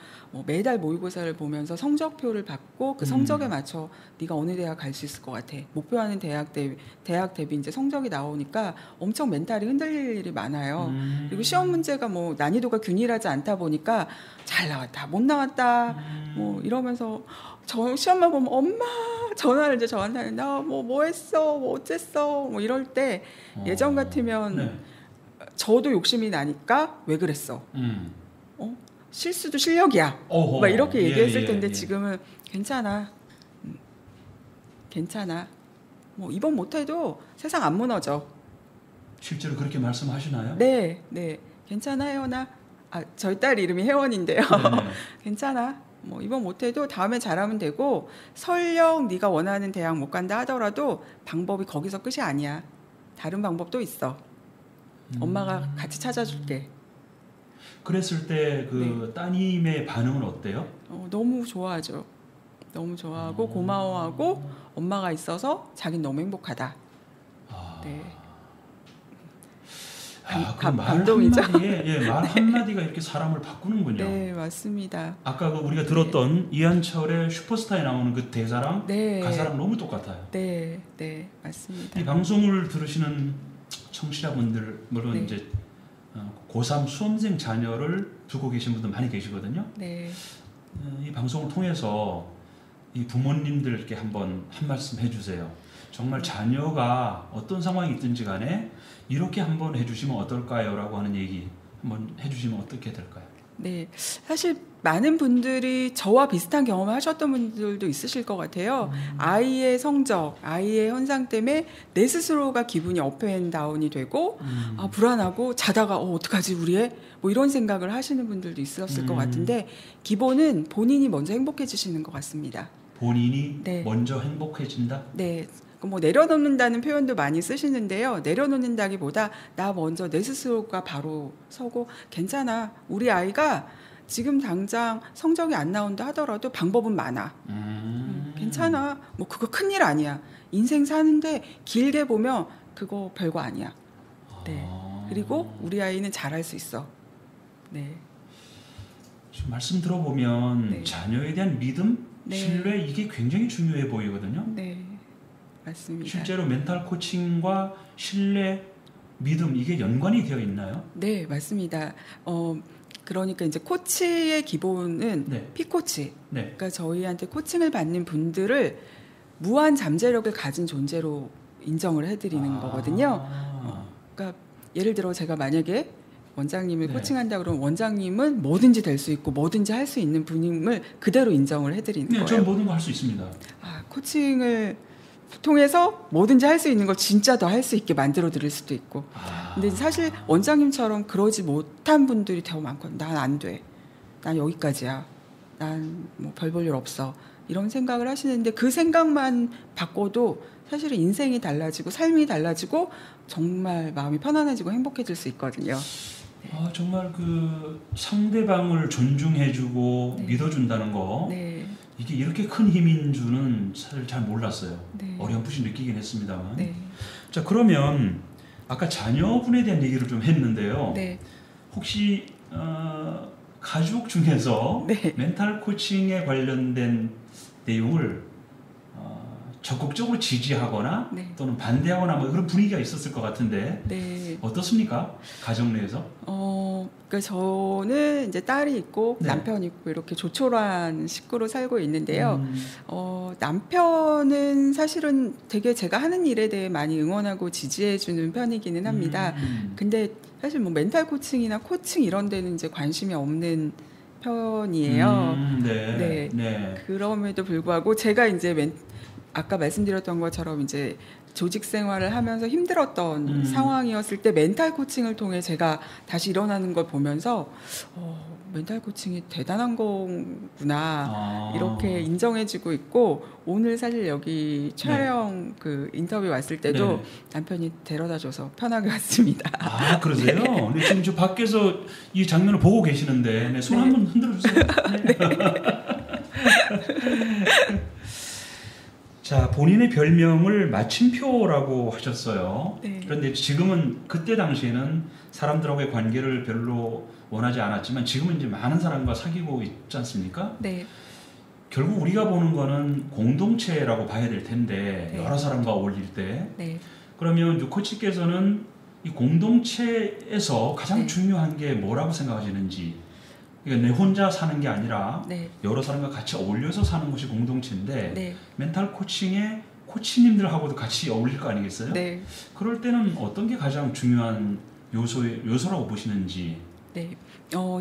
매달 모의고사를 보면서 성적표를 받고 그 성적에 맞춰 네가 어느 대학 갈 수 있을 것 같아. 목표하는 대학 대비 이제 성적이 나오니까 엄청 멘탈이 흔들릴 일이 많아요. 그리고 시험 문제가 뭐 난이도가 균일하지 않다 보니까 잘 나왔다, 못 나왔다, 뭐 이러면서 저 시험만 보면 엄마 전화를 이제 저한테 하는데 뭐 했어, 뭐 어쨌어, 뭐 이럴 때 예전 같으면 네. 저도 욕심이 나니까 왜 그랬어? 실수도 실력이야. 어허. 막 이렇게 얘기했을 텐데 예. 지금은 괜찮아. 괜찮아. 뭐 이번 못해도 세상 안 무너져. 실제로 그렇게 말씀하시나요? 네, 네. 괜찮아 혜원아. 저희 딸 이름이 혜원인데요. 네네. 괜찮아. 뭐 이번 못해도 다음에 잘하면 되고 설령 네가 원하는 대학 못 간다 하더라도 방법이 거기서 끝이 아니야. 다른 방법도 있어. 엄마가 같이 찾아줄게. 그랬을 때 그 따님의 반응은 어때요? 너무 좋아하죠. 너무 좋아하고 고마워하고 엄마가 있어서 자기는 너무 행복하다. 네. 감동이죠. 말 한마디가 이렇게 사람을 바꾸는군요. 네, 맞습니다. 아까 그 우리가 들었던 이한철의 슈퍼스타에 나오는 그 대사랑 가사랑 너무 똑같아요. 네, 네, 맞습니다. 이 방송을 들으시는 청취자분들 물론 이제 고3 수험생 자녀를 두고 계신 분들 많이 계시거든요. 네. 이 방송을 통해서 이 부모님들께 한번 한 말씀 해주세요. 정말 자녀가 어떤 상황이 있든지 간에 이렇게 한번 해주시면 어떨까요? 라고 하는 얘기 한번 해주시면 어떻게 될까요? 네, 사실 많은 분들이 저와 비슷한 경험을 하셨던 분들도 있으실 것 같아요. 아이의 성적, 아이의 현상 때문에 내 스스로가 기분이 업앤다운이 되고 불안하고 자다가 어떡하지 우리 애? 뭐 이런 생각을 하시는 분들도 있었을 것 같은데 기본은 본인이 먼저 행복해지시는 것 같습니다. 본인이 먼저 행복해진다? 네. 뭐 내려놓는다는 표현도 많이 쓰시는데요. 내려놓는다기보다 나 먼저 내 스스로가 바로 서고 괜찮아. 우리 아이가 지금 당장 성적이 안 나온다 하더라도 방법은 많아. 괜찮아. 뭐 그거 큰일 아니야. 인생 사는데 길게 보면 그거 별거 아니야. 네. 그리고 우리 아이는 잘할 수 있어. 네. 지금 말씀 들어보면 자녀에 대한 믿음, 신뢰 이게 굉장히 중요해 보이거든요. 네. 맞습니다. 실제로 멘탈 코칭과 신뢰, 믿음 이게 연관이 되어 있나요? 네, 맞습니다. 그러니까 이제 코치의 기본은 피코치. 그러니까 저희한테 코칭을 받는 분들을 무한 잠재력을 가진 존재로 인정을 해드리는 거거든요. 그러니까 예를 들어 제가 만약에 원장님을 코칭한다 그러면 원장님은 뭐든지 될 수 있고 뭐든지 할 수 있는 분임을 그대로 인정을 해드리는 거예요. 저는 모든 거 할 수 있습니다. 코칭을 통해서 뭐든지 할 수 있는 걸 진짜 더 할 수 있게 만들어 드릴 수도 있고. 근데 사실 원장님처럼 그러지 못한 분들이 더 많거든요. 난 안 돼. 난 여기까지야. 난 뭐 별 볼 일 없어. 이런 생각을 하시는데 그 생각만 바꿔도 사실은 인생이 달라지고 삶이 달라지고 정말 마음이 편안해지고 행복해질 수 있거든요. 정말 그 상대방을 존중해주고 믿어준다는 거 이게 이렇게 큰 힘인 줄은 사실 잘 몰랐어요. 어렴풋이 느끼긴 했습니다만. 자, 그러면 아까 자녀분에 대한 얘기를 좀 했는데요. 혹시 가족 중에서 멘탈 코칭에 관련된 내용을 적극적으로 지지하거나 또는 반대하거나 뭐 그런 분위기가 있었을 것 같은데 어떻습니까? 가정 내에서? 그러니까 저는 이제 딸이 있고 남편이 있고 이렇게 조촐한 식구로 살고 있는데요. 남편은 사실은 되게 제가 하는 일에 대해 많이 응원하고 지지해주는 편이기는 합니다. 근데 사실 뭐 멘탈 코칭이나 코칭 이런 데는 이제 관심이 없는 편이에요. 그럼에도 불구하고 제가 이제 아까 말씀드렸던 것처럼 이제 조직 생활을 하면서 힘들었던 상황이었을 때 멘탈 코칭을 통해 제가 다시 일어나는 걸 보면서 멘탈 코칭이 대단한 거구나 이렇게 인정해지고 있고 오늘 사실 여기 촬영 그 인터뷰 왔을 때도 남편이 데려다줘서 편하게 왔습니다. 아 그러세요? 네. 지금 저 밖에서 이 장면을 보고 계시는데 손 한번 흔들어 주세요. 자, 본인의 별명을 마침표라고 하셨어요. 그런데 지금은 그때 당시에는 사람들하고의 관계를 별로 원하지 않았지만 지금은 이제 많은 사람과 사귀고 있지 않습니까? 결국 우리가 보는 거는 공동체라고 봐야 될 텐데 여러 사람과 어울릴 때 그러면 코치께서는 이 공동체에서 가장 중요한 게 뭐라고 생각하시는지 그러니까 내 혼자 사는 게 아니라 여러 사람과 같이 어울려서 사는 것이 공동체인데 멘탈 코칭의 코치님들하고도 같이 어울릴 거 아니겠어요? 그럴 때는 어떤 게 가장 중요한 요소라고 보시는지.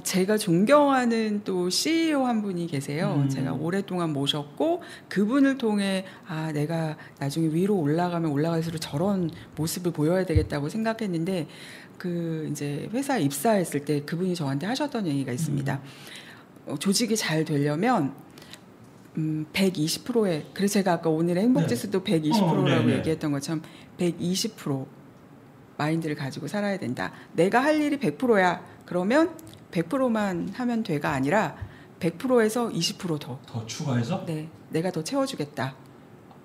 제가 존경하는 또 CEO 한 분이 계세요. 제가 오랫동안 모셨고 그분을 통해 내가 나중에 위로 올라가면 올라갈수록 저런 모습을 보여야 되겠다고 생각했는데 그 이제 회사에 입사했을 때 그분이 저한테 하셨던 얘기가 있습니다. 조직이 잘 되려면 120%의 그래서 제가 아까 오늘의 행복지수도 120%라고 얘기했던 것처럼 120% 마인드를 가지고 살아야 된다. 내가 할 일이 100%야. 그러면 100%만 하면 돼가 아니라 100%에서 20% 더 추가해서? 네, 내가 더 채워주겠다.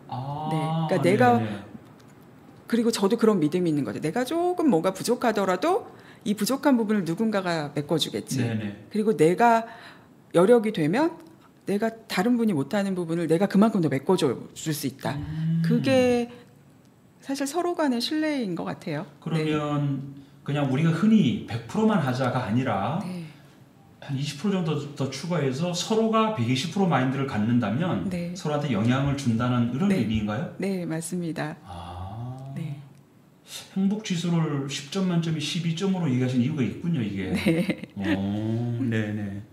아, 네, 그러니까 내가 그리고 저도 그런 믿음이 있는 거죠. 내가 조금 뭔가 부족하더라도 이 부족한 부분을 누군가가 메꿔주겠지. 네네. 그리고 내가 여력이 되면 내가 다른 분이 못하는 부분을 내가 그만큼 더 메꿔줄 수 있다. 그게 사실 서로 간의 신뢰인 것 같아요. 그러면 그냥 우리가 흔히 100%만 하자가 아니라 네. 한 20% 정도 더 추가해서 서로가 120% 마인드를 갖는다면 네. 서로한테 영향을 준다는 이런 네. 의미인가요? 네, 맞습니다. 아, 네. 행복 지수를 10점 만점에 12점으로 얘기하신 이유가 있군요, 이게. 네. 오, 네네.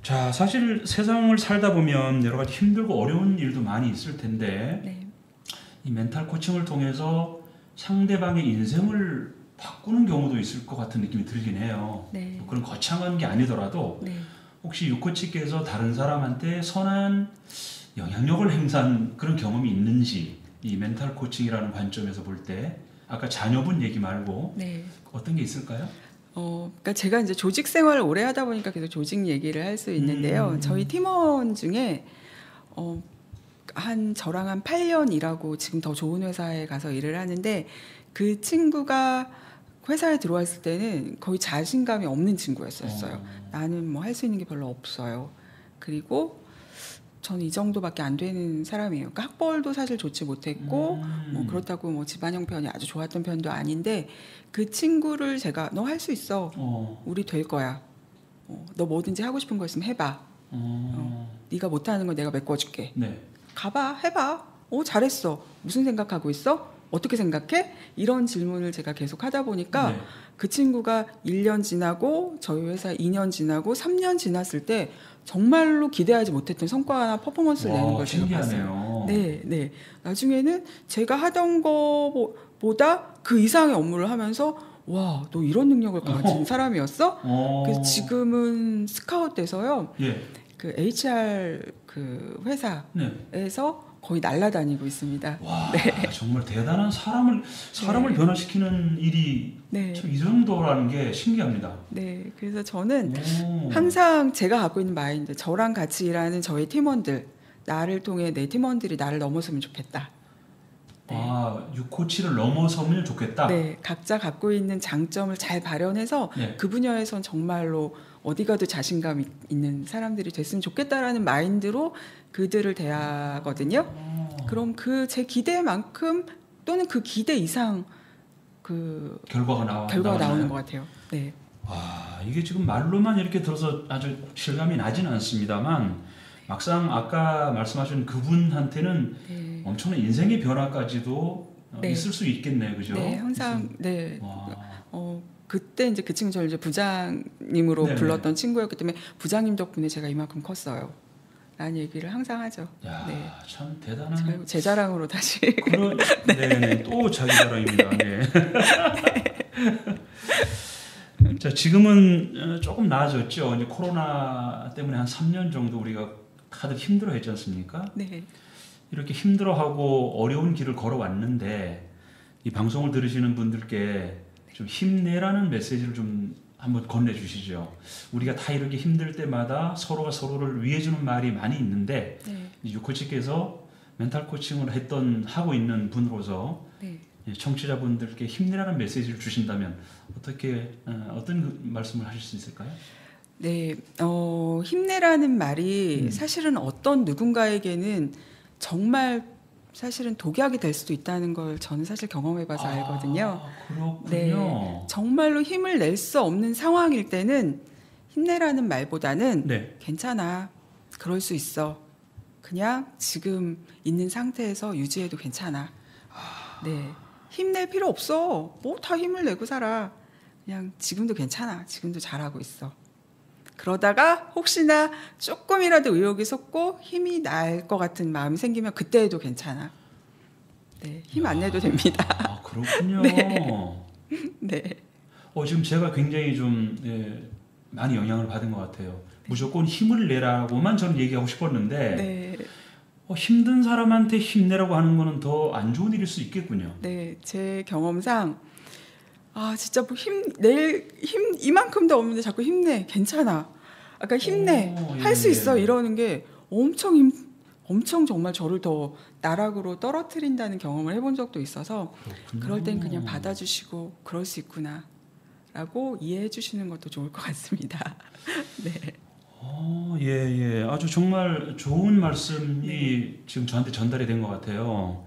자, 사실 세상을 살다 보면 여러 가지 힘들고 어려운 일도 많이 있을 텐데 네. 이 멘탈 코칭을 통해서 상대방의 인생을 바꾸는 경우도 있을 것 같은 느낌이 들긴 해요. 네. 뭐 그런 거창한 게 아니더라도 네. 혹시 유코치께서 다른 사람한테 선한 영향력을 행사한 그런 경험이 있는지 이 멘탈 코칭이라는 관점에서 볼 때 아까 자녀분 얘기 말고 네. 어떤 게 있을까요? 그러니까 제가 이제 조직 생활을 오래 하다 보니까 계속 조직 얘기를 할 수 있는데요. 저희 팀원 중에 저랑 한 8년 일하고 지금 더 좋은 회사에 가서 일을 하는데 그 친구가 회사에 들어왔을 때는 거의 자신감이 없는 친구였었어요. 나는 뭐 할 수 있는 게 별로 없어요. 그리고 저는 이 정도밖에 안 되는 사람이에요. 그러니까 학벌도 사실 좋지 못했고 뭐 그렇다고 뭐 집안 형편이 아주 좋았던 편도 아닌데 그 친구를 제가 너 할 수 있어. 우리 될 거야. 너 뭐든지 하고 싶은 거 있으면 해봐. 네가 못하는 거 내가 메꿔줄게. 네. 가봐, 해봐. 잘했어. 무슨 생각하고 있어? 어떻게 생각해? 이런 질문을 제가 계속 하다 보니까 네. 그 친구가 1년 지나고 저희 회사 2년 지나고 3년 지났을 때 정말로 기대하지 못했던 성과나 퍼포먼스를 내는 걸 제가 봤어요. 네, 네. 나중에는 제가 하던 거보다 그 이상의 업무를 하면서 와, 너 이런 능력을 가진 사람이었어? 그래서 지금은 스카웃 돼서요. 예. 그 HR 그 회사에서 거의 날아다니고 있습니다. 와, 정말 대단한 사람을 변화시키는 일이 참 이 정도라는 게 신기합니다. 네, 그래서 저는 항상 제가 갖고 있는 마인드, 저랑 같이 일하는 저희 팀원들, 나를 통해 내 팀원들이 나를 넘어서면 좋겠다. 네. 아, 유코치를 넘어서면 좋겠다. 네, 각자 갖고 있는 장점을 잘 발현해서 그 분야에선 정말로 어디 가도 자신감 있는 사람들이 됐으면 좋겠다라는 마인드로 그들을 대하거든요. 그럼 그 제 기대만큼 또는 그 기대 이상 그 결과가 나오는 것 같아요. 네. 와, 이게 지금 말로만 이렇게 들어서 아주 실감이 나지는 않습니다만 막상 아까 말씀하신 그분한테는 엄청난 인생의 변화까지도 있을 수 있겠네요, 그죠? 네, 항상 그때 이제 그 친구 저를 이제 부장님으로 불렀던 친구였기 때문에 부장님 덕분에 제가 이만큼 컸어요. 라는 얘기를 항상 하죠. 야, 네. 참 대단한. 제 자랑으로 다시. 네, 또 자기 자랑입니다. 네. 자, 지금은 조금 나아졌죠. 이제 코로나 때문에 한 3년 정도 우리가 다들 힘들어했지 않습니까? 네. 이렇게 힘들어하고 어려운 길을 걸어왔는데 이 방송을 들으시는 분들께 좀 힘내라는 메시지를 좀 한번 건네주시죠. 우리가 다 이렇게 힘들 때마다 서로가 서로를 위해주는 말이 많이 있는데 유코치께서 멘탈 코칭을 하고 있는 분으로서 청취자분들께 힘내라는 메시지를 주신다면 어떤 말씀을 하실 수 있을까요? 네, 힘내라는 말이 사실은 어떤 누군가에게는 정말 사실은 독약이 될 수도 있다는 걸 저는 사실 경험해봐서 알거든요. 그렇군요. 네, 정말로 힘을 낼 수 없는 상황일 때는 힘내라는 말보다는 괜찮아, 그럴 수 있어. 그냥 지금 있는 상태에서 유지해도 괜찮아. 네, 힘낼 필요 없어. 뭐 다 힘을 내고 살아. 그냥 지금도 괜찮아. 지금도 잘하고 있어. 그러다가 혹시나 조금이라도 의욕이 솟고 힘이 날 것 같은 마음이 생기면 그때 해도 괜찮아. 네, 힘 안 내도 됩니다. 아, 그렇군요. 네. 지금 제가 굉장히 좀 많이 영향을 받은 것 같아요. 무조건 힘을 내라고만 저는 얘기하고 싶었는데 네. 힘든 사람한테 힘내라고 하는 거는 더 안 좋은 일일 수 있겠군요. 네, 제 경험상 진짜 뭐 내일 힘 이만큼도 없는데 자꾸 힘내, 괜찮아. 아까 힘내, 할 수 있어 이러는 게 엄청 정말 저를 더 나락으로 떨어뜨린다는 경험을 해본 적도 있어서 그렇군요. 그럴 땐 그냥 받아주시고 그럴 수 있구나라고 이해해 주시는 것도 좋을 것 같습니다. 네. 예. 아주 정말 좋은 말씀이 지금 저한테 전달이 된 것 같아요.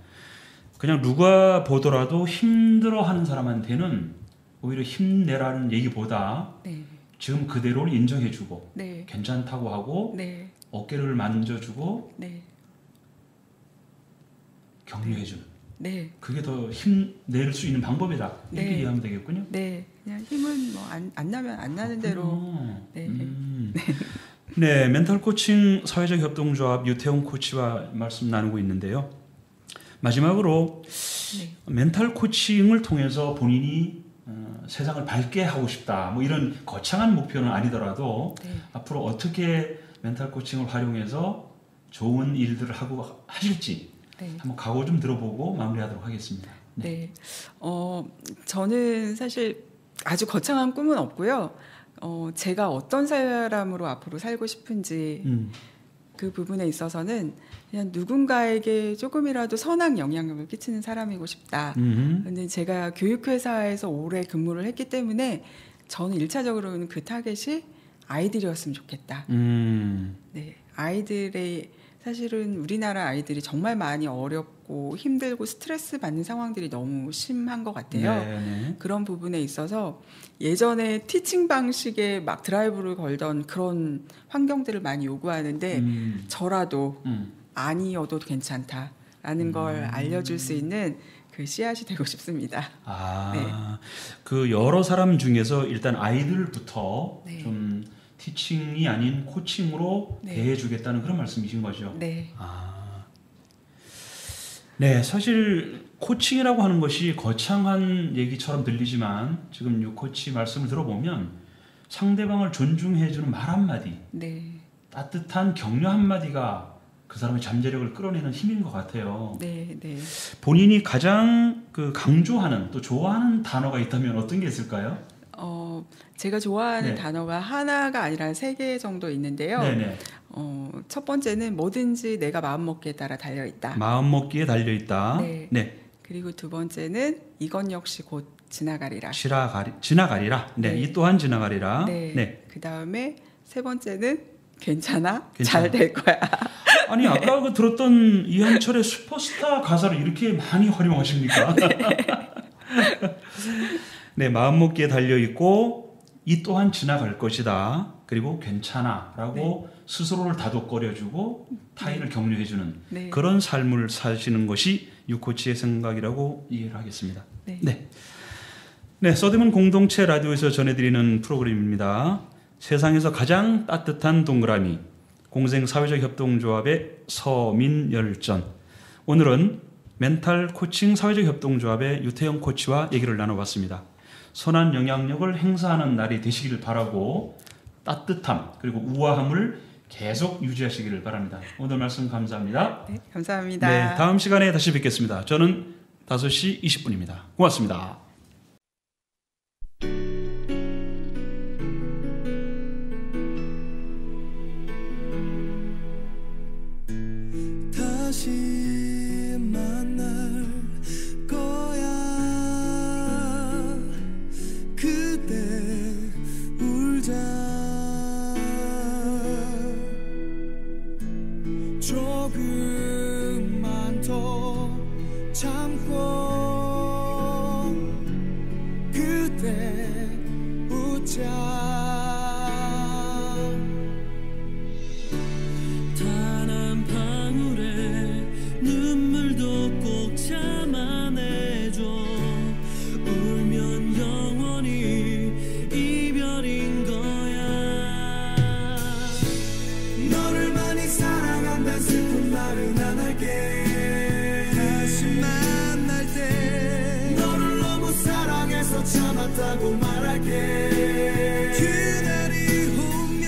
그냥 누가 보더라도 힘들어하는 사람한테는 오히려 힘내라는 얘기보다 네. 지금 그대로를 인정해주고 네. 괜찮다고 하고 네. 어깨를 만져주고 네. 격려해주는 네. 그게 더 힘낼 수 있는 방법이다 이렇게 네. 이해하면 되겠군요. 네. 그냥 힘은 뭐 안 나면 안 나는 대로. 네. 네, 멘탈 코칭 사회적 협동조합 유태용 코치와 말씀 나누고 있는데요. 마지막으로 네. 멘탈 코칭을 통해서 본인이 세상을 밝게 하고 싶다. 뭐 이런 거창한 목표는 아니더라도 네. 앞으로 어떻게 멘탈 코칭을 활용해서 좋은 일들을 하고 하실지 네. 한번 각오 좀 들어보고 마무리하도록 하겠습니다. 네. 저는 사실 아주 거창한 꿈은 없고요. 제가 어떤 사람으로 앞으로 살고 싶은지 그 부분에 있어서는 그냥 누군가에게 조금이라도 선한 영향력을 끼치는 사람이고 싶다. 근데 제가 교육회사에서 오래 근무를 했기 때문에 저는 1차적으로는 그 타겟이 아이들이었으면 좋겠다. 네, 아이들의 사실은 우리나라 아이들이 정말 많이 어렵고 힘들고 스트레스 받는 상황들이 너무 심한 것 같아요. 네. 그런 부분에 있어서 예전에 티칭 방식에 막 드라이브를 걸던 그런 환경들을 많이 요구하는데 저라도 아니어도 괜찮다라는 걸 알려줄 수 있는 그 씨앗이 되고 싶습니다. 네. 그 여러 사람 중에서 일단 아이들부터 네. 좀 티칭이 아닌 코칭으로 네. 대해주겠다는 그런 말씀이신 거죠. 네. 네, 사실 코칭이라고 하는 것이 거창한 얘기처럼 들리지만 지금 유 코치 말씀을 들어보면 상대방을 존중해주는 말 한마디, 네. 따뜻한 격려 한마디가 그 사람의 잠재력을 끌어내는 힘인 것 같아요. 네. 네. 본인이 가장 강조하는 또 좋아하는 단어가 있다면 어떤 게 있을까요? 제가 좋아하는 네. 단어가 하나가 아니라 3개 정도 있는데요. 네네. 첫 번째는 뭐든지 내가 마음먹기에 따라 달려있다. 마음먹기에 달려있다. 네. 네. 그리고 두 번째는 이건 역시 곧 지나가리라. 지나가리라. 네. 네. 이 또한 지나가리라. 네. 네. 그 다음에 세 번째는 괜찮아? 괜찮아. 잘 될 거야. 아니 아까 그 들었던 이한철의 슈퍼스타 가사를 이렇게 많이 활용하십니까? 네, 마음먹기에 달려 있고 이 또한 지나갈 것이다. 그리고 괜찮아라고 스스로를 다독거려주고 타인을 격려해주는 네. 그런 삶을 사시는 것이 유코치의 생각이라고 이해를 하겠습니다. 네. 네, 서대문 공동체 라디오에서 전해드리는 프로그램입니다. 세상에서 가장 따뜻한 동그라미 공생사회적 협동조합의 서민열전. 오늘은 멘탈 코칭 사회적 협동조합의 유태영 코치와 얘기를 나눠봤습니다. 선한 영향력을 행사하는 날이 되시기를 바라고 따뜻함 그리고 우아함을 계속 유지하시기를 바랍니다. 오늘 말씀 감사합니다. 네, 감사합니다. 네, 다음 시간에 다시 뵙겠습니다. 저는 5시 20분입니다. 고맙습니다. 다시 만날 거야. 그때 울자. 조금만 더 참고 그때 웃자. 단 한 방울의 눈물도 꼭 참아내줘. 울면 영원히 이별인 거야. 너를 많이 사랑한다 슬픈 말은 안 할게. 다시 만날 때 너를 너무 사랑해서 참았다고 말할게. 그날이 오면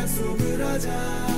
약속을 하자